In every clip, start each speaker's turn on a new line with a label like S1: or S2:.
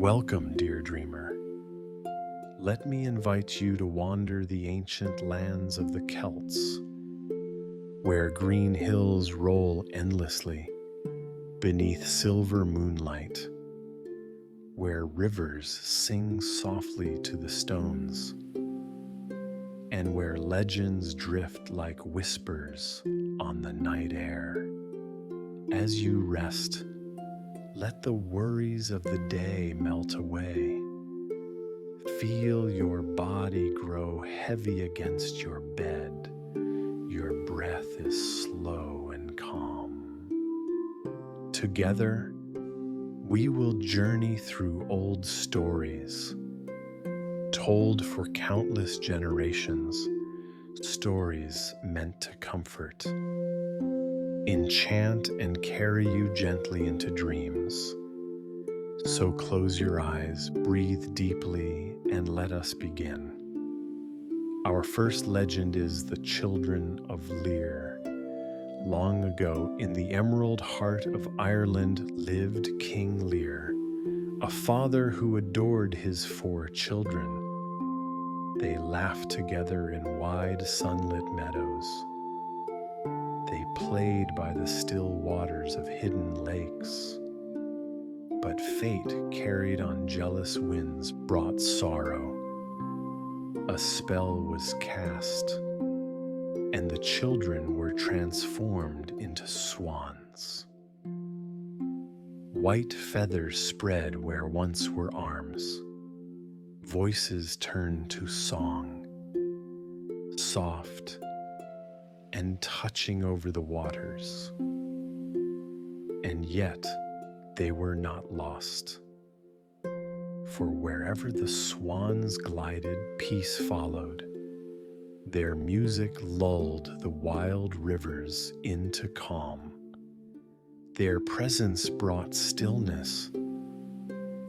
S1: Welcome, dear dreamer. Let me invite you to wander the ancient lands of the Celts, where green hills roll endlessly beneath silver moonlight, where rivers sing softly to the stones, and where legends drift like whispers on the night air. As you rest, let the worries of the day melt away. Feel your body grow heavy against your bed. Your breath is slow and calm. Together, we will journey through old stories, told for countless generations, stories meant to comfort, enchant and carry you gently into dreams. So close your eyes, breathe deeply, and let us begin. Our first legend is the Children of Lear. Long ago, in the emerald heart of Ireland lived King Lear, a father who adored his 4 children. They laughed together in wide sunlit meadows. They played by the still waters of hidden lakes. But fate carried on jealous winds brought sorrow. A spell was cast, and the children were transformed into swans. White feathers spread where once were arms. Voices turned to song, soft and touching over the waters. And yet they were not lost. For wherever the swans glided, peace followed. Their music lulled the wild rivers into calm. Their presence brought stillness,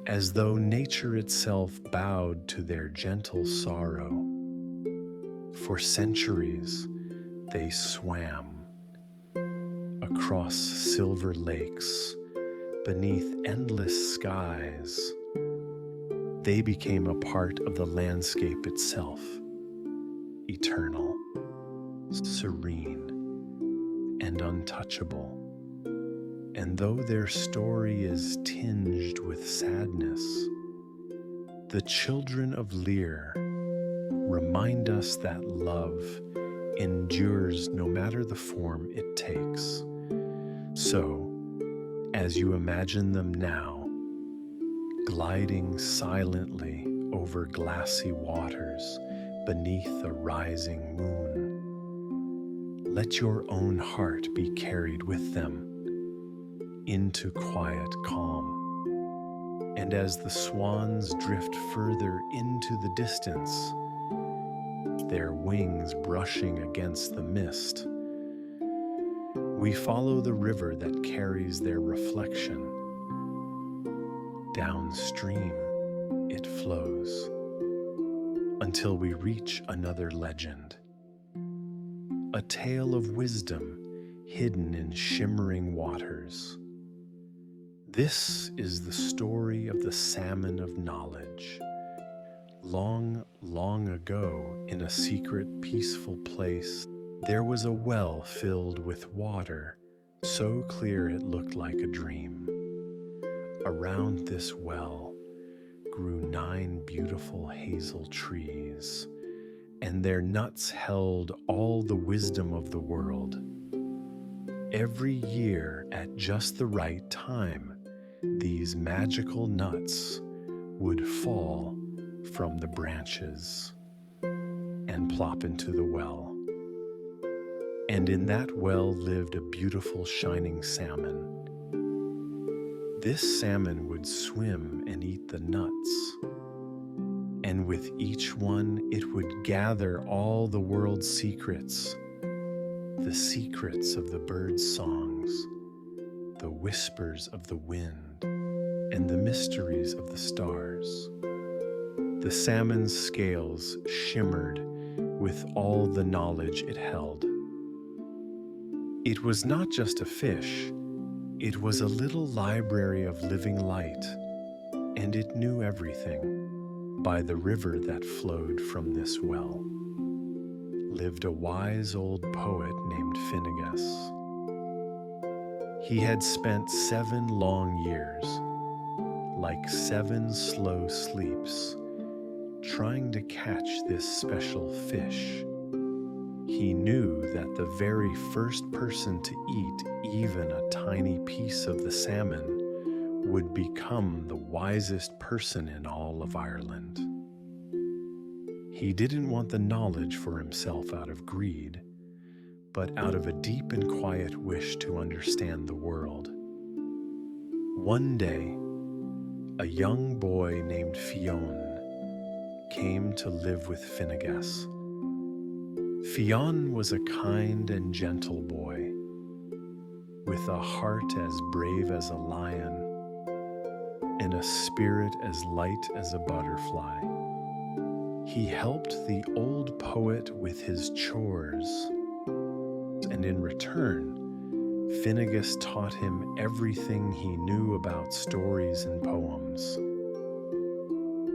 S1: as though nature itself bowed to their gentle sorrow. For centuries, they swam across silver lakes, beneath endless skies. They became a part of the landscape itself, eternal, serene, and untouchable. And though their story is tinged with sadness, the Children of Lear remind us that love endures no matter the form it takes. So, as you imagine them now, gliding silently over glassy waters beneath a rising moon, let your own heart be carried with them into quiet calm. And as the swans drift further into the distance, their wings brushing against the mist, we follow the river that carries their reflection. Downstream it flows until we reach another legend, a tale of wisdom hidden in shimmering waters. This is the story of the salmon of knowledge. Long, long ago, in a secret, peaceful place, there was a well filled with water, so clear it looked like a dream. Around this well grew 9 beautiful hazel trees, and their nuts held all the wisdom of the world. Every year, at just the right time, these magical nuts would fall from the branches and plop into the well. And in that well lived a beautiful shining salmon. This salmon would swim and eat the nuts, and with each one it would gather all the world's secrets, the secrets of the birds' songs, the whispers of the wind, and the mysteries of the stars. The salmon's scales shimmered with all the knowledge it held. It was not just a fish, it was a little library of living light, and it knew everything. By the river that flowed from this well lived a wise old poet named Finnegas. He had spent 7 long years, like 7 slow sleeps, trying to catch this special fish. He knew that the very first person to eat even a tiny piece of the salmon would become the wisest person in all of Ireland. He didn't want the knowledge for himself out of greed, but out of a deep and quiet wish to understand the world. One day, a young boy named Fionn came to live with Finnegas. Fionn was a kind and gentle boy, with a heart as brave as a lion and a spirit as light as a butterfly. He helped the old poet with his chores, and in return, Finnegas taught him everything he knew about stories and poems.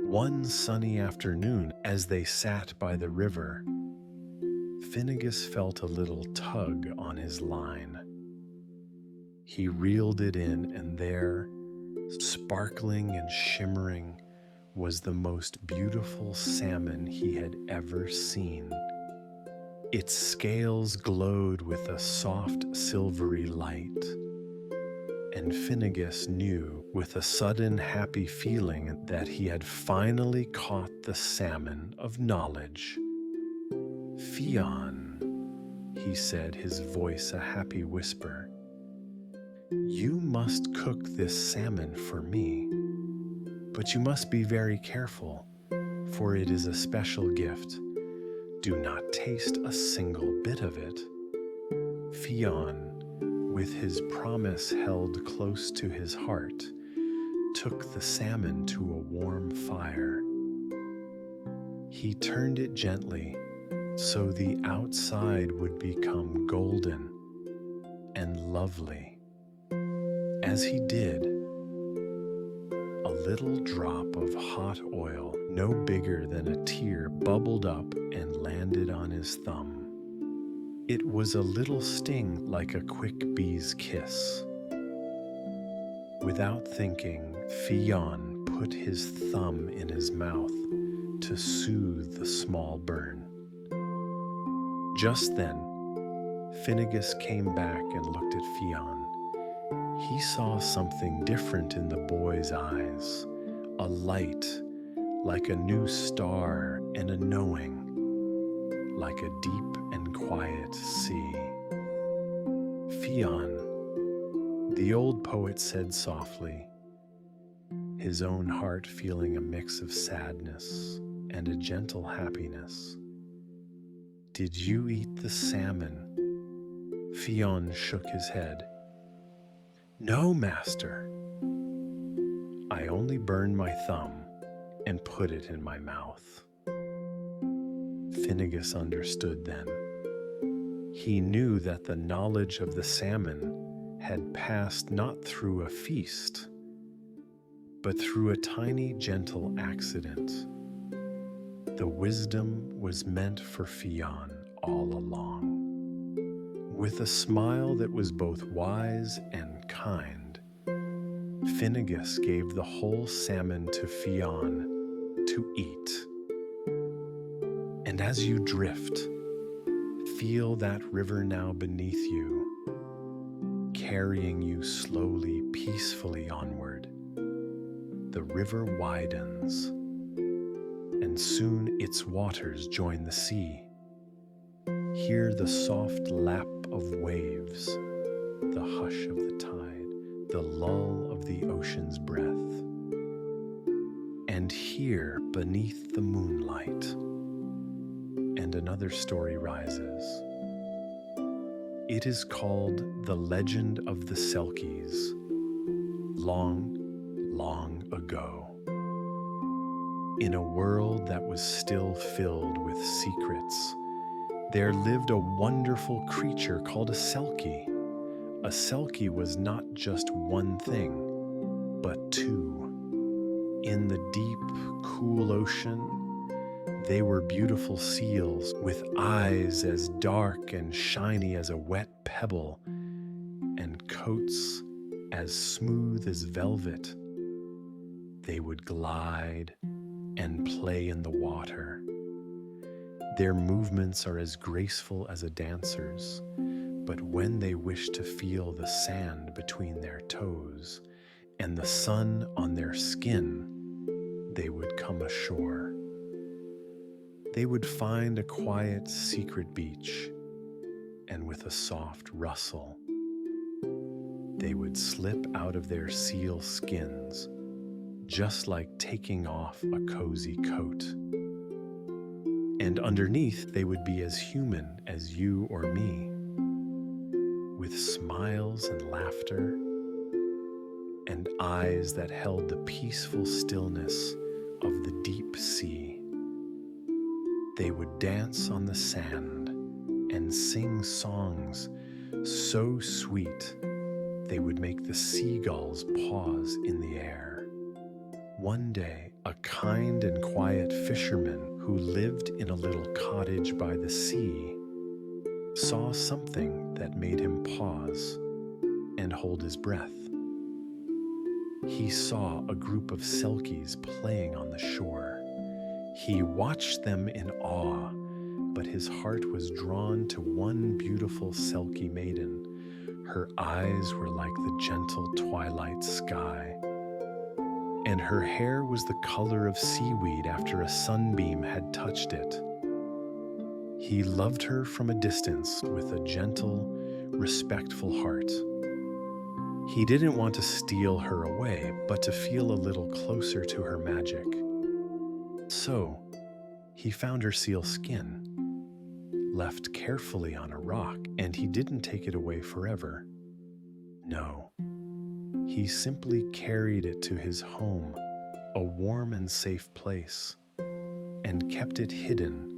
S1: One sunny afternoon, as they sat by the river, Finnegas felt a little tug on his line. He reeled it in, and there, sparkling and shimmering, was the most beautiful salmon he had ever seen. Its scales glowed with a soft silvery light, and Finnegas knew with a sudden happy feeling that he had finally caught the salmon of knowledge. "Fionn," he said, his voice a happy whisper, "you must cook this salmon for me, but you must be very careful, for it is a special gift. Do not taste a single bit of it." Fionn, with his promise held close to his heart, took the salmon to a warm fire. He turned it gently so the outside would become golden and lovely. As he did, a little drop of hot oil, no bigger than a tear, bubbled up and landed on his thumb. It was a little sting like a quick bee's kiss. Without thinking, Fionn put his thumb in his mouth to soothe the small burn. Just then, Finnegas came back and looked at Fionn. He saw something different in the boy's eyes, a light like a new star and a knowing like a deep and quiet sea. "Fionn," the old poet said softly, his own heart feeling a mix of sadness and a gentle happiness. "Did you eat the salmon?" Fionn shook his head. "No, master. I only burned my thumb and put it in my mouth." Finnegas understood then. He knew that the knowledge of the salmon had passed not through a feast, but through a tiny, gentle accident. The wisdom was meant for Fionn all along. With a smile that was both wise and kind, Finnegas gave the whole salmon to Fionn to eat. And as you drift, feel that river now beneath you, carrying you slowly, peacefully onward. The river widens, and soon its waters join the sea. Hear the soft lap of waves, the hush of the tide, the lull of the ocean's breath. And here, beneath the moonlight, and another story rises. It is called The Legend of the Selkies. Long, long ago, in a world that was still filled with secrets, there lived a wonderful creature called a Selkie. A Selkie was not just one thing, but two. In the deep, cool ocean, they were beautiful seals with eyes as dark and shiny as a wet pebble and coats as smooth as velvet. They would glide and play in the water. Their movements are as graceful as a dancer's, but when they wish to feel the sand between their toes and the sun on their skin, they would come ashore. They would find a quiet, secret beach, and with a soft rustle, they would slip out of their seal skins, just like taking off a cozy coat. And underneath, they would be as human as you or me, with smiles and laughter, and eyes that held the peaceful stillness of the deep sea. They would dance on the sand and sing songs so sweet they would make the seagulls pause in the air. One day, a kind and quiet fisherman who lived in a little cottage by the sea saw something that made him pause and hold his breath. He saw a group of Selkies playing on the shore. He watched them in awe, but his heart was drawn to one beautiful Selkie maiden. Her eyes were like the gentle twilight sky, and her hair was the color of seaweed after a sunbeam had touched it. He loved her from a distance with a gentle, respectful heart. He didn't want to steal her away, but to feel a little closer to her magic. So, he found her seal skin, left carefully on a rock, and he didn't take it away forever. No. He simply carried it to his home, a warm and safe place, and kept it hidden,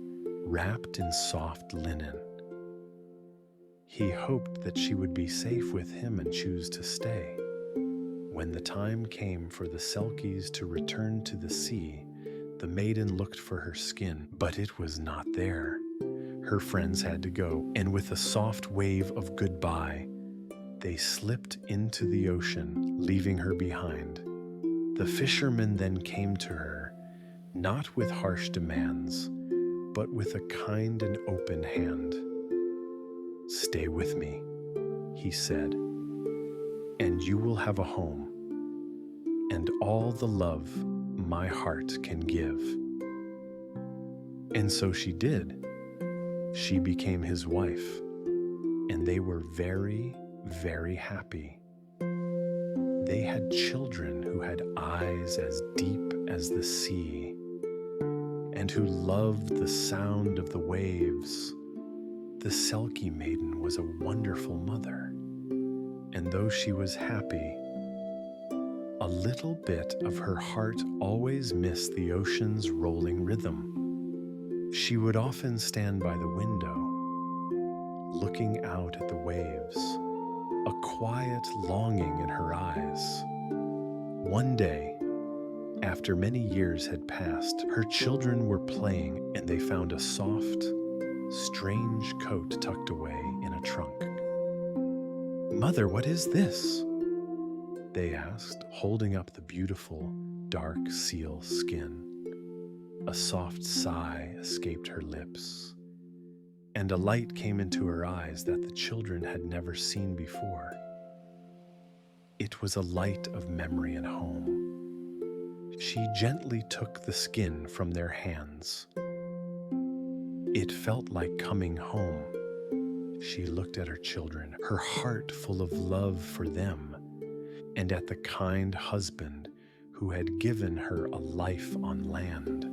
S1: wrapped in soft linen. He hoped that she would be safe with him and choose to stay. When the time came for the Selkies to return to the sea, the maiden looked for her skin, but it was not there. Her friends had to go, and with a soft wave of goodbye, they slipped into the ocean, leaving her behind. The fisherman then came to her, not with harsh demands, but with a kind and open hand. "Stay with me," he said, "and you will have a home, and all the love my heart can give." And so she did. She became his wife, and they were very, very happy. They had children who had eyes as deep as the sea, and who loved the sound of the waves. The Selkie maiden was a wonderful mother, and though she was happy, a little bit of her heart always missed the ocean's rolling rhythm. She would often stand by the window, looking out at the waves, a quiet longing in her eyes. One day, after many years had passed, her children were playing, and they found a soft, strange coat tucked away in a trunk. "Mother, what is this?" they asked, holding up the beautiful, dark seal skin. A soft sigh escaped her lips, and a light came into her eyes that the children had never seen before. It was a light of memory and home. She gently took the skin from their hands. It felt like coming home. She looked at her children, her heart full of love for them, and at the kind husband who had given her a life on land.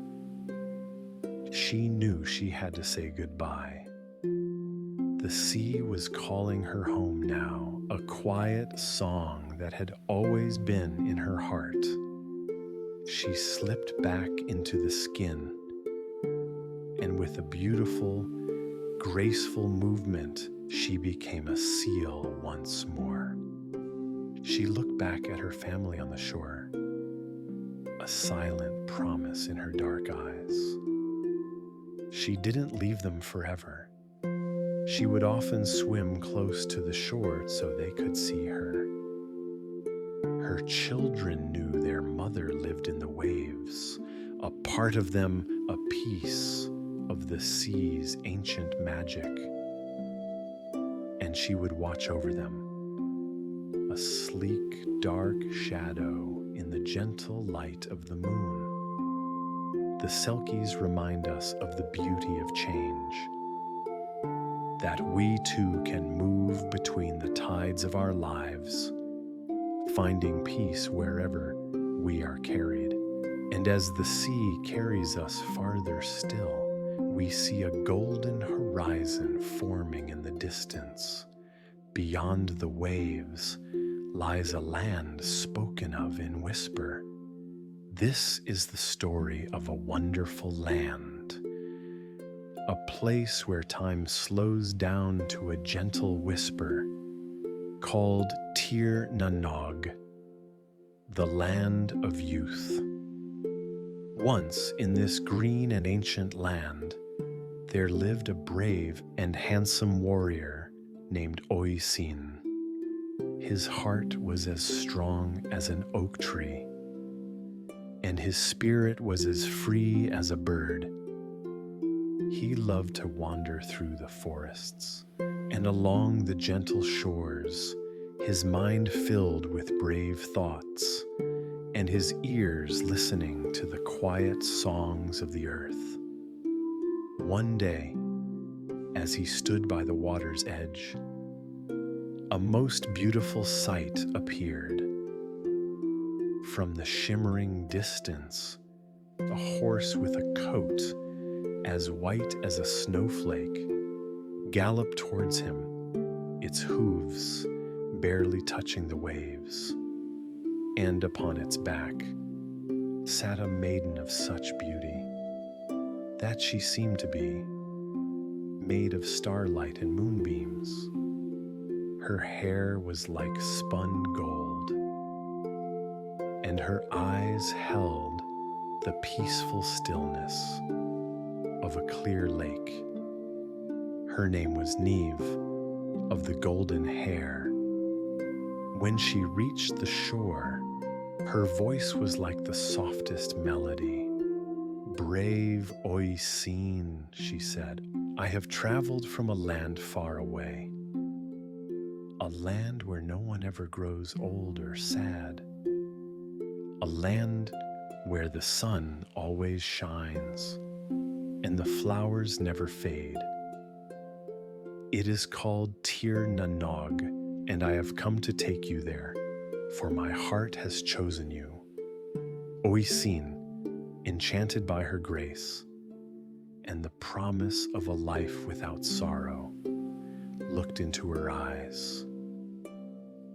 S1: She knew she had to say goodbye. The sea was calling her home now, a quiet song that had always been in her heart. She slipped back into the skin, and with a beautiful, graceful movement, she became a seal once more. She looked back at her family on the shore. A a silent promise in her dark eyes. She didn't leave them forever. She would often swim close to the shore so they could see her. Her children knew their mother lived in the waves, a part of them, a piece of the sea's ancient magic. And she would watch over them, a sleek, dark shadow in the gentle light of the moon. The Selkies remind us of the beauty of change, that we too can move between the tides of our lives, finding peace wherever we are carried. And as the sea carries us farther still, we see a golden horizon forming in the distance. Beyond the waves lies a land spoken of in whisper. This is the story of a wonderful land, a place where time slows down to a gentle whisper, called Tir Nanog, the land of youth. Once in this green and ancient land, there lived a brave and handsome warrior named Oisin. His heart was as strong as an oak tree, and his spirit was as free as a bird. He loved to wander through the forests and along the gentle shores, his mind filled with brave thoughts, and his ears listening to the quiet songs of the earth. One day, as he stood by the water's edge, a most beautiful sight appeared. From the shimmering distance, a horse with a coat as white as a snowflake galloped towards him, its hooves barely touching the waves. And upon its back sat a maiden of such beauty that she seemed to be made of starlight and moonbeams. Her hair was like spun gold, and her eyes held the peaceful stillness of a clear lake. Her name was Neve, of the golden hair. When she reached the shore, her voice was like the softest melody. "Brave Oisin," she said, "I have traveled from a land far away, a land where no one ever grows old or sad, a land where the sun always shines and the flowers never fade. It is called Tir Nanog, and I have come to take you there, for my heart has chosen you." Oisin, enchanted by her grace and the promise of a life without sorrow, looked into her eyes.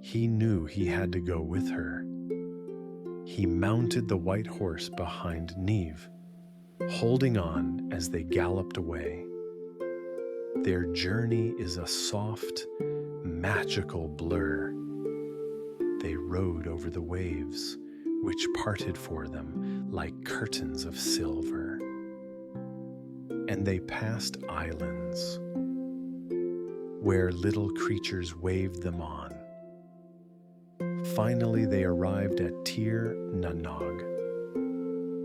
S1: He knew he had to go with her. He mounted the white horse behind Neve, holding on as they galloped away. Their journey is a soft, magical blur. They rode over the waves, which parted for them like curtains of silver. And they passed islands, where little creatures waved them on. Finally, they arrived at Tir Nanog.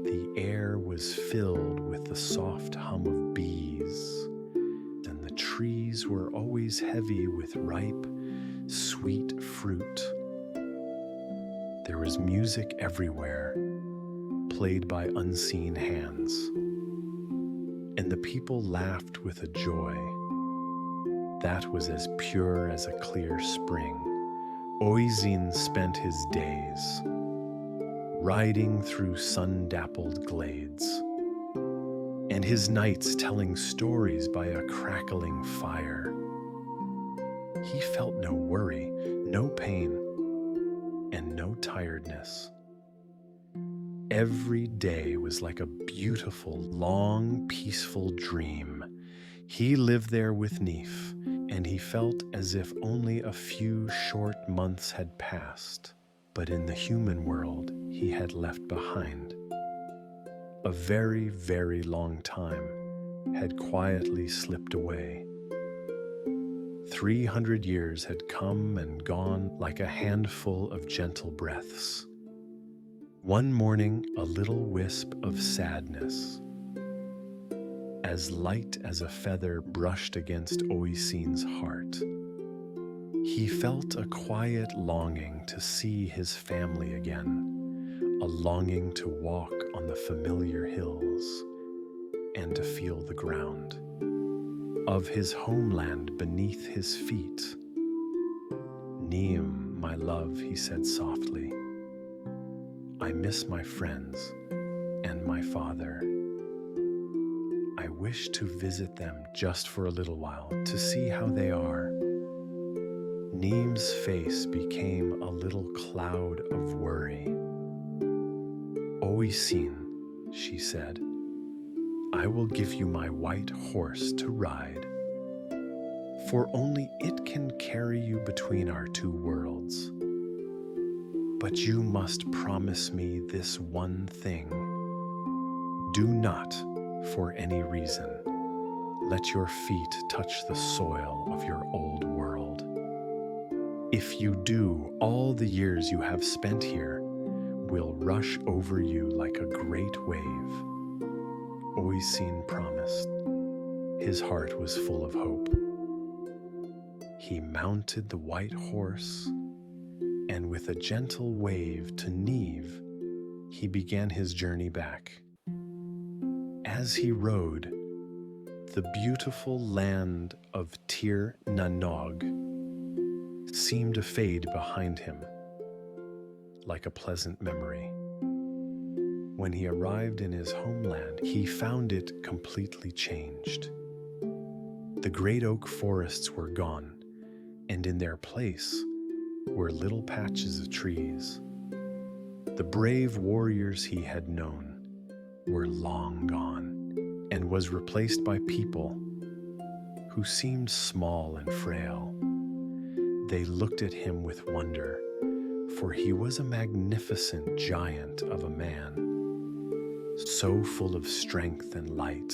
S1: The air was filled with the soft hum of bees, and the trees were always heavy with ripe, sweet fruit. There was music everywhere, played by unseen hands, and the people laughed with a joy that was as pure as a clear spring. Oisin spent his days riding through sun-dappled glades, and his nights telling stories by a crackling fire. He felt no worry, no pain, and no tiredness. Every day was like a beautiful, long, peaceful dream. He lived there with Neef, and he felt as if only a few short months had passed. but in the human world he had left behind. A very, very long time had quietly slipped away. 300 years had come and gone like a handful of gentle breaths. One morning, a little wisp of sadness, as light as a feather, brushed against Oisin's heart. He felt a quiet longing to see his family again, a longing to walk on the familiar hills and to feel the ground of his homeland beneath his feet. "Neem, my love," he said softly, "I miss my friends and my father. I wish to visit them just for a little while to see how they are." Neem's face became a little cloud of worry. "Oisin," she said, "I will give you my white horse to ride, for only it can carry you between our two worlds. But you must promise me this one thing. Do not, for any reason, let your feet touch the soil of your old world. If you do, all the years you have spent here will rush over you like a great wave." Oisin promised. His heart was full of hope. He mounted the white horse, and with a gentle wave to Neve, he began his journey back. As he rode, the beautiful land of Tir na Nog seemed to fade behind him, like a pleasant memory. When he arrived in his homeland, he found it completely changed. The great oak forests were gone, and in their place were little patches of trees. The brave warriors he had known were long gone, and was replaced by people who seemed small and frail. They looked at him with wonder, for he was a magnificent giant of a man, so full of strength and light.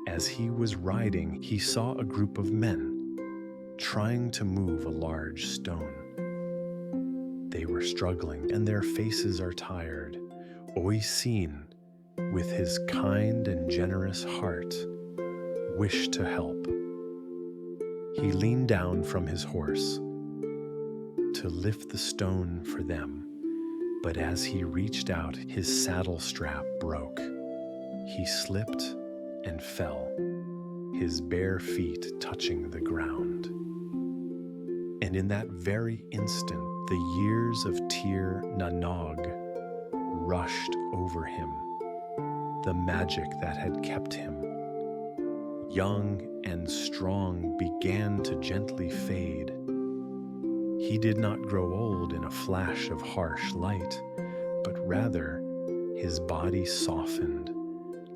S1: As he was riding, he saw a group of men trying to move a large stone. They were struggling, and their faces are tired. Oisin, with his kind and generous heart, wished to help. He leaned down from his horse to lift the stone for them, but as he reached out, his saddle strap broke. He slipped and fell, his bare feet touching the ground. And in that very instant, the years of Tir na Nog rushed over him, the magic that had kept him young and strong began to gently fade. He did not grow old in a flash of harsh light, but rather his body softened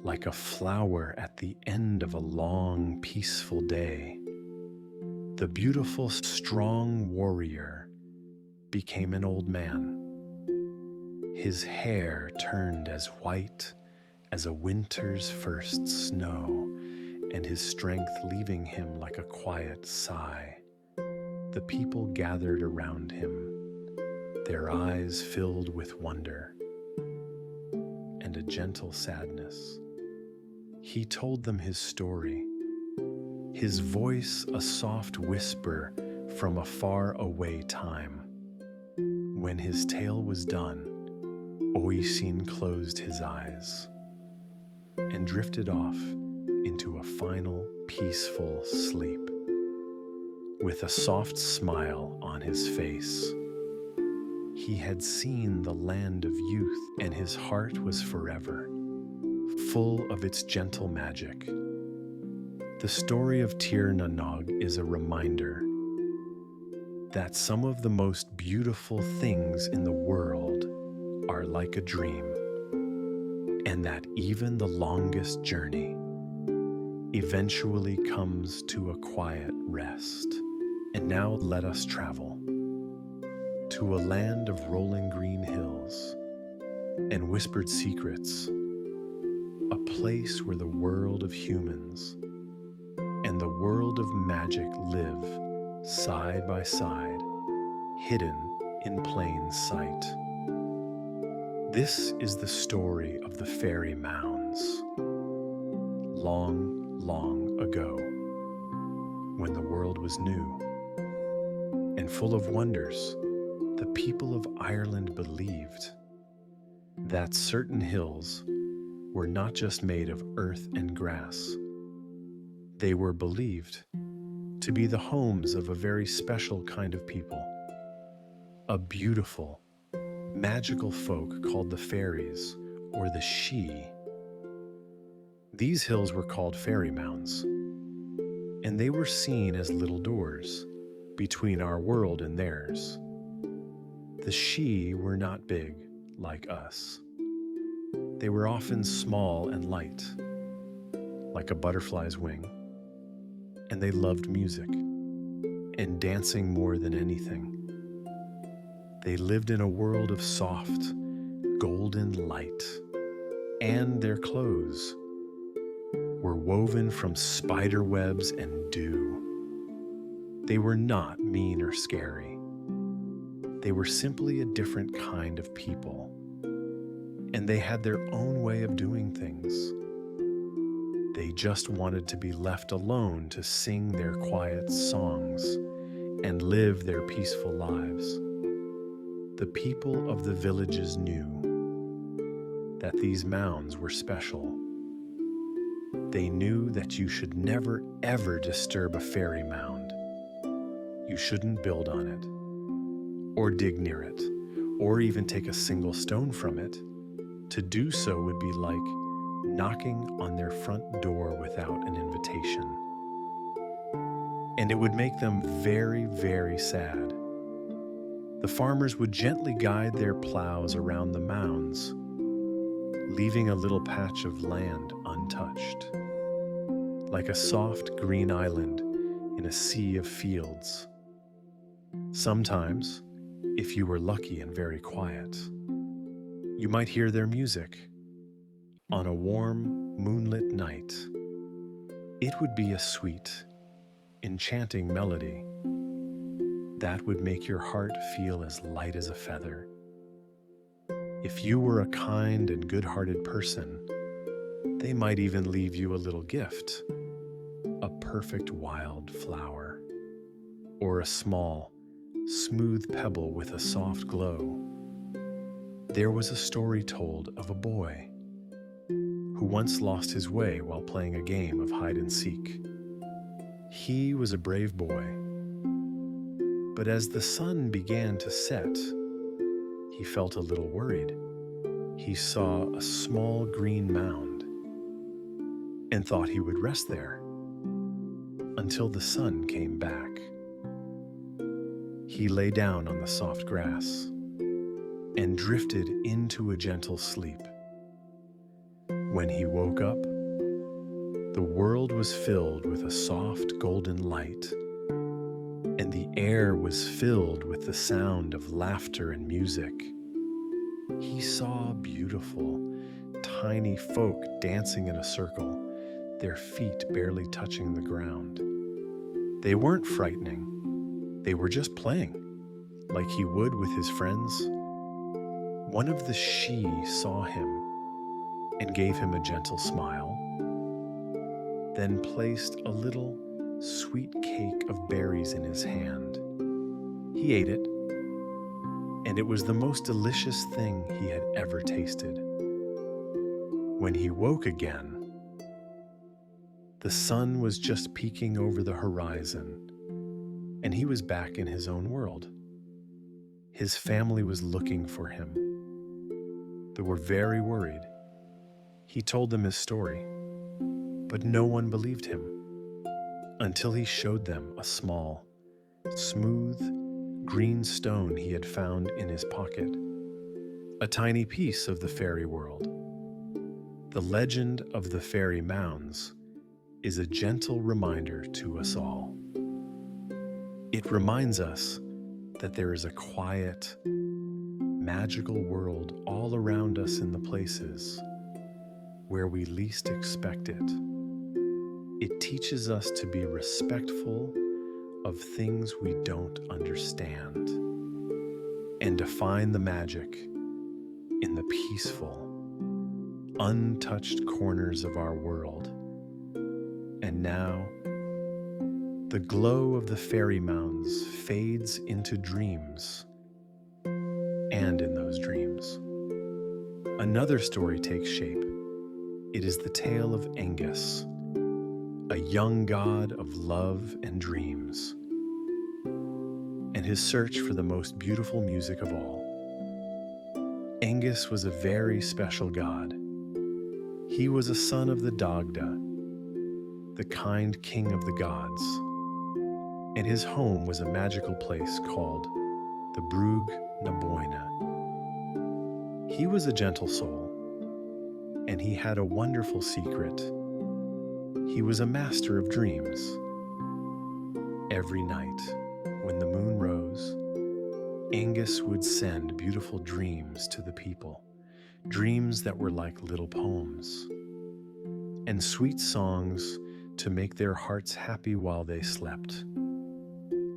S1: like a flower at the end of a long, peaceful day. The beautiful, strong warrior became an old man. His hair turned as white as a winter's first snow, and his strength leaving him like a quiet sigh. The people gathered around him, their eyes filled with wonder and a gentle sadness. He told them his story, his voice a soft whisper from a far-away time. When his tale was done, Oisin closed his eyes and drifted off into a final, peaceful sleep, with a soft smile on his face. He had seen the land of youth, and his heart was forever, full of its gentle magic. The story of Tir na Nog is a reminder that some of the most beautiful things in the world are like a dream, and that even the longest journey eventually comes to a quiet rest. And now let us travel to to a land of rolling green hills and whispered secrets, a place where the world of humans and the world of magic live side by side, hidden in plain sight. This is the story of the fairy mounds. Long, long ago, when the world was new and full of wonders, the people of Ireland believed that certain hills were not just made of earth and grass. They were believed to be the homes of a very special kind of people, a beautiful, magical folk called the fairies or the Sidhe. These hills were called fairy mounds, and they were seen as little doors between our world and theirs. The Sidhe were not big like us. They were often small and light, like a butterfly's wing, and they loved music and dancing more than anything. They lived in a world of soft, golden light, and their clothes were woven from spider webs and dew. They were not mean or scary. They were simply a different kind of people, and they had their own way of doing things. They just wanted to be left alone to sing their quiet songs and live their peaceful lives. The people of the villages knew that these mounds were special. They knew that you should never ever disturb a fairy mound. You shouldn't build on it, or dig near it, or even take a single stone from it. To do so would be like knocking on their front door without an invitation. And it would make them very, very sad. The farmers would gently guide their plows around the mounds, leaving a little patch of land untouched, like a soft green island in a sea of fields. Sometimes, if you were lucky and very quiet, you might hear their music on a warm, moonlit night. It would be a sweet, enchanting melody that would make your heart feel as light as a feather. If you were a kind and good-hearted person, they might even leave you a little gift, a perfect wild flower, or a small, smooth pebble with a soft glow. There was a story told of a boy who once lost his way while playing a game of hide and seek. He was a brave boy, but as the sun began to set, he felt a little worried. He saw a small green mound and thought he would rest there until the sun came back. He lay down on the soft grass and drifted into a gentle sleep. When he woke up, the world was filled with a soft golden light, and the air was filled with the sound of laughter and music. He saw beautiful, tiny folk dancing in a circle, their feet barely touching the ground. They weren't frightening, they were just playing, like he would with his friends. One of the Sidhe saw him and gave him a gentle smile, then placed a little sweet cake of berries in his hand. He ate it, and it was the most delicious thing he had ever tasted. When he woke again, the sun was just peeking over the horizon, and he was back in his own world. His family was looking for him. They were very worried. He told them his story, but no one believed him until he showed them a small, smooth, green stone he had found in his pocket, a tiny piece of the fairy world. The legend of the fairy mounds is a gentle reminder to us all. It reminds us that there is a quiet, magical world all around us in the places where we least expect it. It teaches us to be respectful of things we don't understand and to find the magic in the peaceful, untouched corners of our world. And now, the glow of the fairy mounds fades into dreams, and in those dreams, another story takes shape. It is the tale of Angus, a young god of love and dreams, and his search for the most beautiful music of all. Angus was a very special god. He was a son of the Dagda, the kind king of the gods, and his home was a magical place called the Brug na Boina. He was a gentle soul, and he had a wonderful secret. He was a master of dreams. Every night, when the moon rose, Angus would send beautiful dreams to the people, dreams that were like little poems, and sweet songs to make their hearts happy while they slept.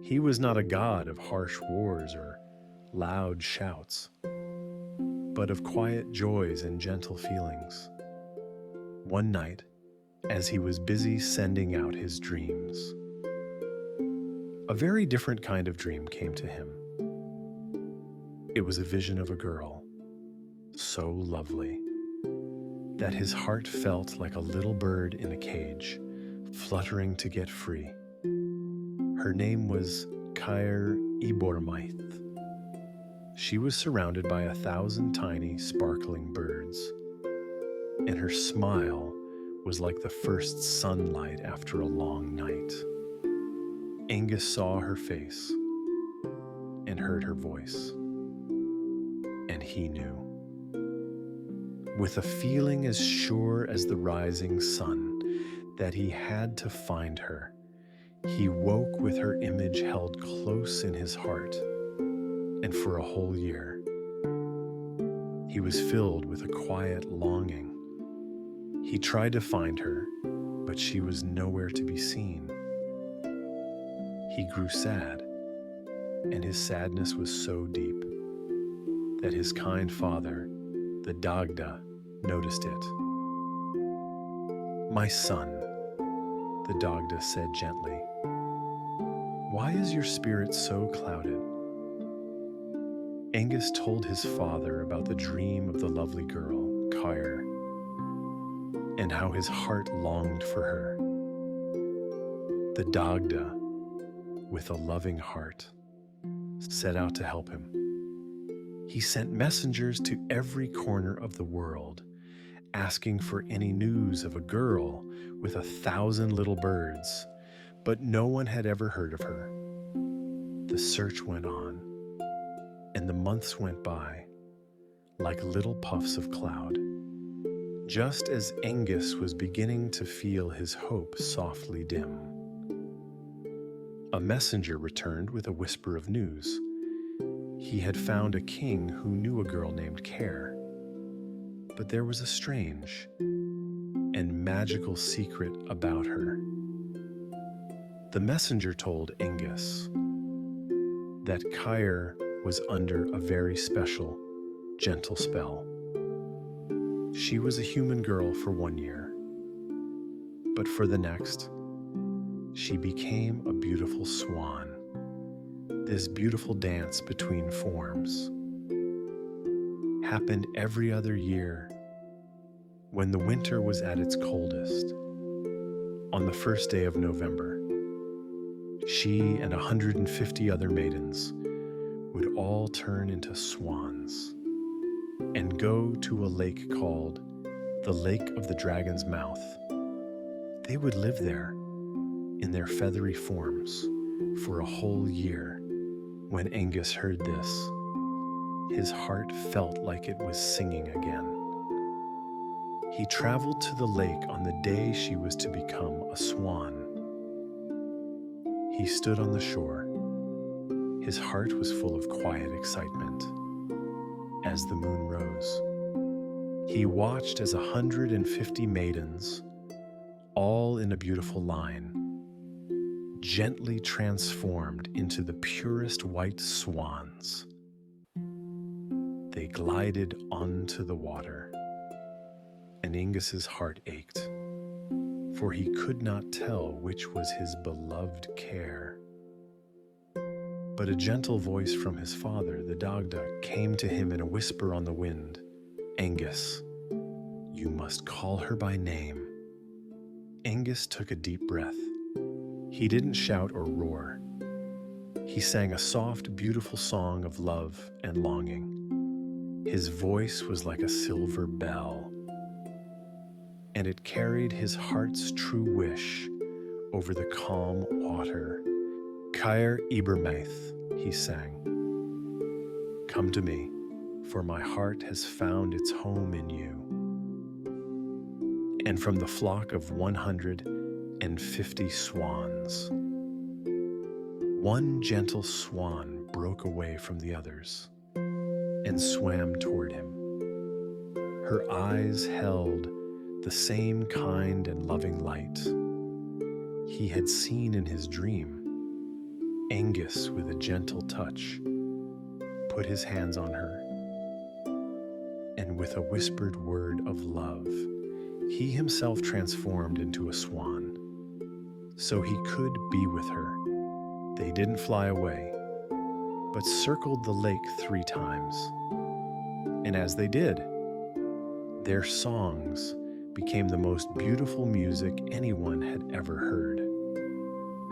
S1: He was not a god of harsh wars or loud shouts, but of quiet joys and gentle feelings. One night, as he was busy sending out his dreams, a very different kind of dream came to him. It was a vision of a girl, so lovely that his heart felt like a little bird in a cage, fluttering to get free. Her name was Caer Ibormaith. She was surrounded by 1,000 tiny, sparkling birds, and her smile was like the first sunlight after a long night. Angus saw her face and heard her voice, and he knew. With a feeling as sure as the rising sun that he had to find her, he woke with her image held close in his heart, and for a whole year, he was filled with a quiet longing. He tried to find her, but she was nowhere to be seen. He grew sad, and his sadness was so deep that his kind father, the Dagda, noticed it. "My son," the Dagda said gently, "why is your spirit so clouded?" Angus told his father about the dream of the lovely girl, Caer, and how his heart longed for her. The Dagda, with a loving heart, set out to help him. He sent messengers to every corner of the world, asking for any news of a girl with 1,000 little birds, but no one had ever heard of her. The search went on, and the months went by like little puffs of cloud. Just as Angus was beginning to feel his hope softly dim, a messenger returned with a whisper of news. He had found a king who knew a girl named Caer, but there was a strange and magical secret about her. The messenger told Angus that Caer was under a very special, gentle spell. She was a human girl for 1 year, but for the next, she became a beautiful swan. This beautiful dance between forms happened every other year when the winter was at its coldest. On the first day of November, she and 150 other maidens would all turn into swans and go to a lake called the Lake of the Dragon's Mouth. They would live there in their feathery forms for a whole year. When Angus heard this, his heart felt like it was singing again. He traveled to the lake on the day she was to become a swan. He stood on the shore, His heart was full of quiet excitement. As the moon rose, he watched as 150 maidens, all in a beautiful line, gently transformed into the purest white swans. They glided onto the water, and Ingus's heart ached, for he could not tell which was his beloved care. But a gentle voice from his father, the Dagda, came to him in a whisper on the wind. "Angus, you must call her by name." Angus took a deep breath. He didn't shout or roar. He sang a soft, beautiful song of love and longing. His voice was like a silver bell, and it carried his heart's true wish over the calm water. "Caer Ibermaith," he sang. "Come to me, for my heart has found its home in you." And from the flock of 150 swans, one gentle swan broke away from the others and swam toward him. Her eyes held the same kind and loving light he had seen in his dream. Angus, with a gentle touch, put his hands on her, and with a whispered word of love, he himself transformed into a swan, so he could be with her. They didn't fly away, but circled the lake 3 times. And as they did, their songs became the most beautiful music anyone had ever heard.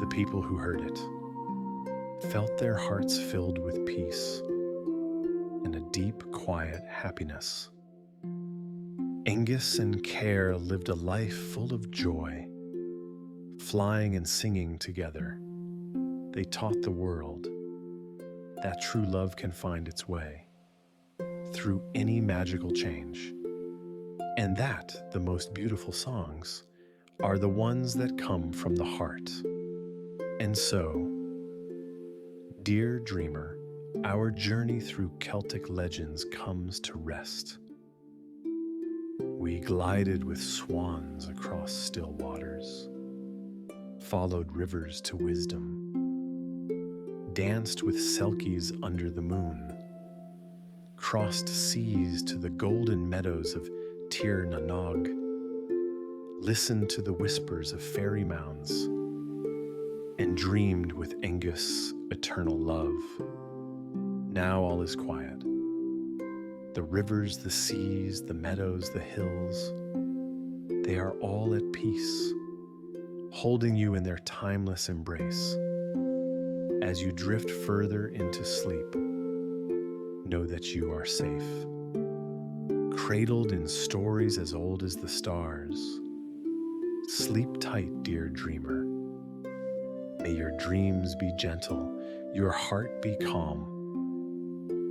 S1: The people who heard it felt their hearts filled with peace and a deep, quiet happiness. Angus and Caer lived a life full of joy, flying and singing together. They taught the world that true love can find its way through any magical change, and that the most beautiful songs are the ones that come from the heart. And so, dear dreamer, our journey through Celtic legends comes to rest. We glided with swans across still waters, followed rivers to wisdom, danced with Selkies under the moon, crossed seas to the golden meadows of Tir na Nog, listened to the whispers of fairy mounds, and dreamed with Angus eternal love. Now all is quiet. The rivers, the seas, the meadows, the hills, they are all at peace, holding you in their timeless embrace. As you drift further into sleep, know that you are safe, cradled in stories as old as the stars. Sleep tight, dear dreamer. May your dreams be gentle, your heart be calm,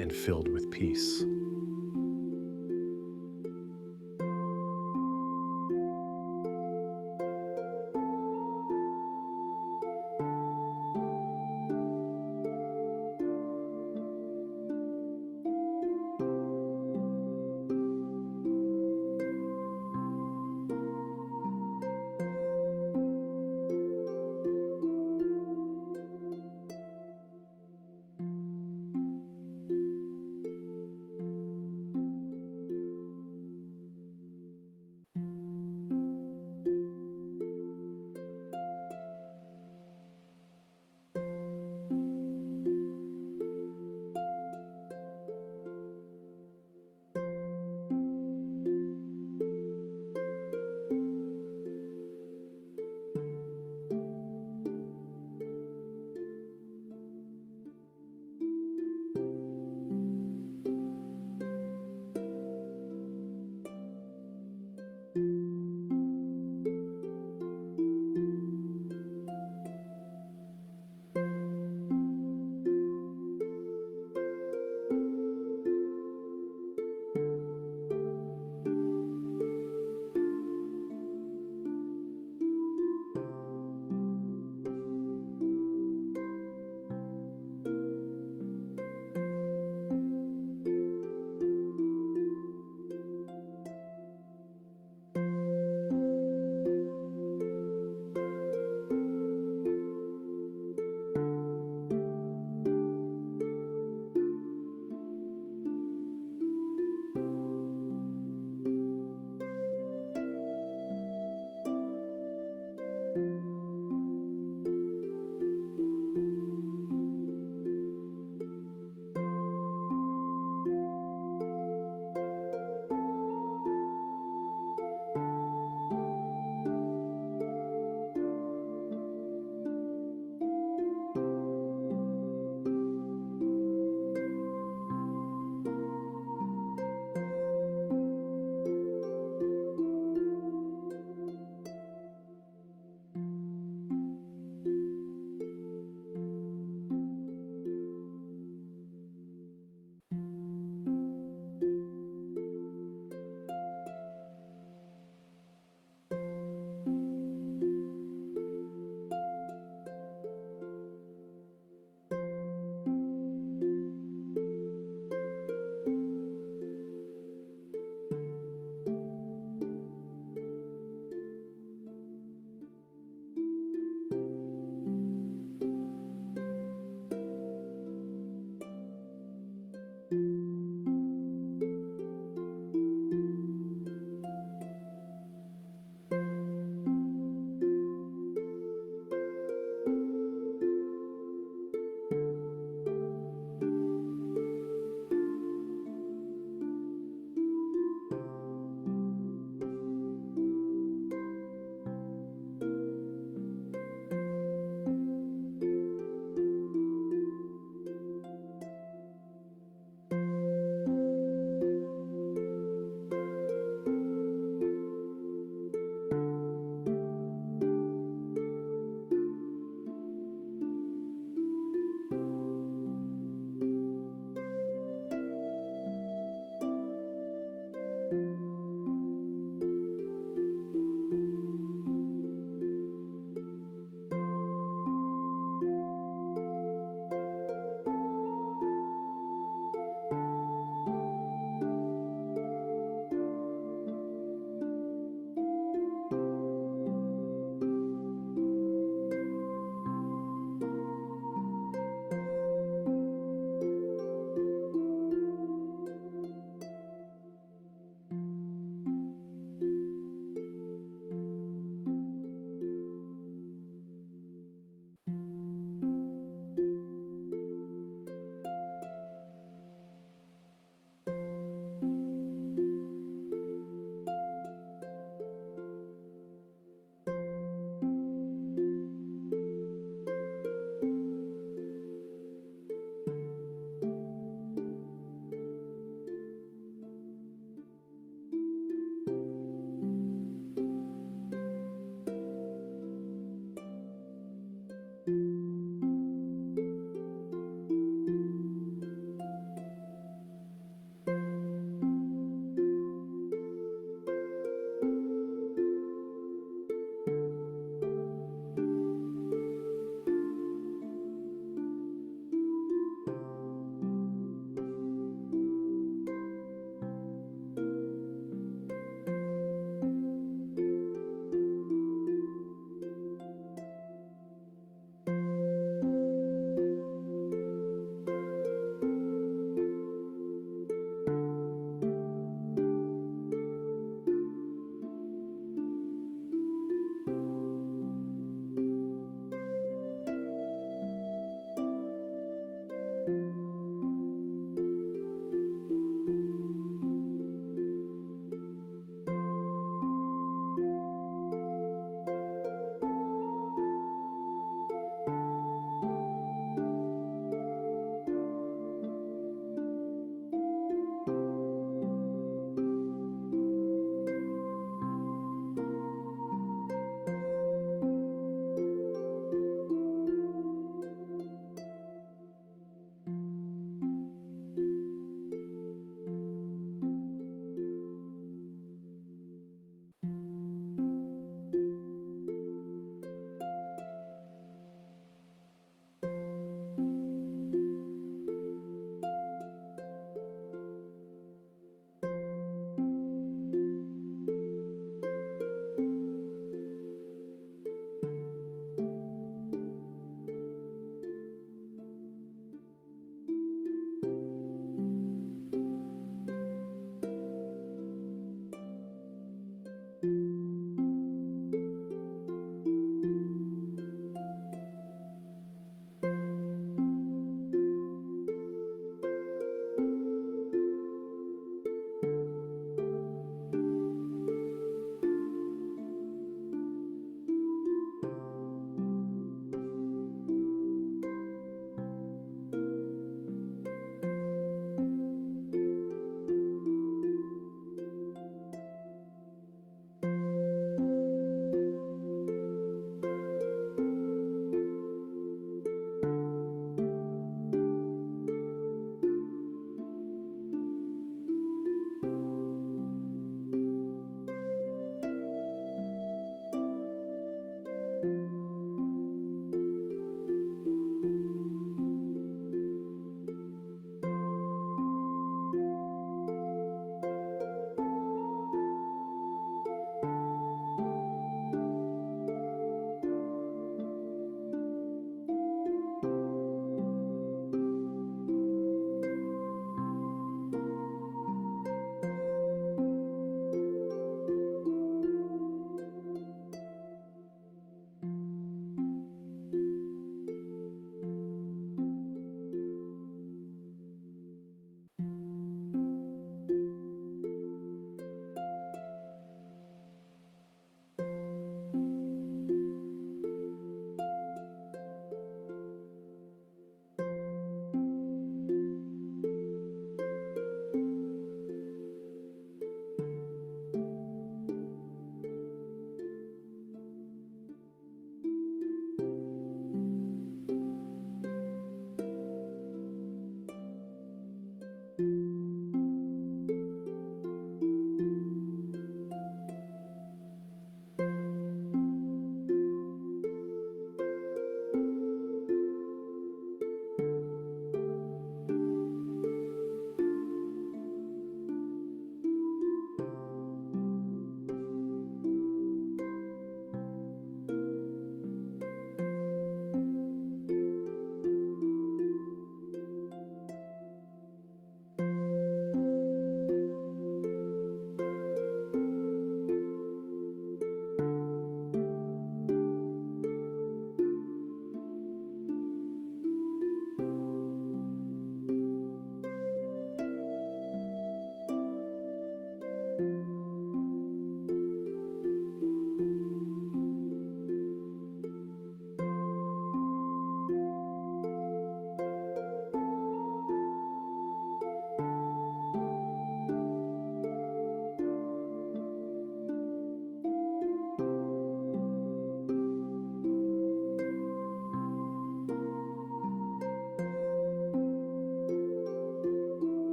S1: and filled with peace.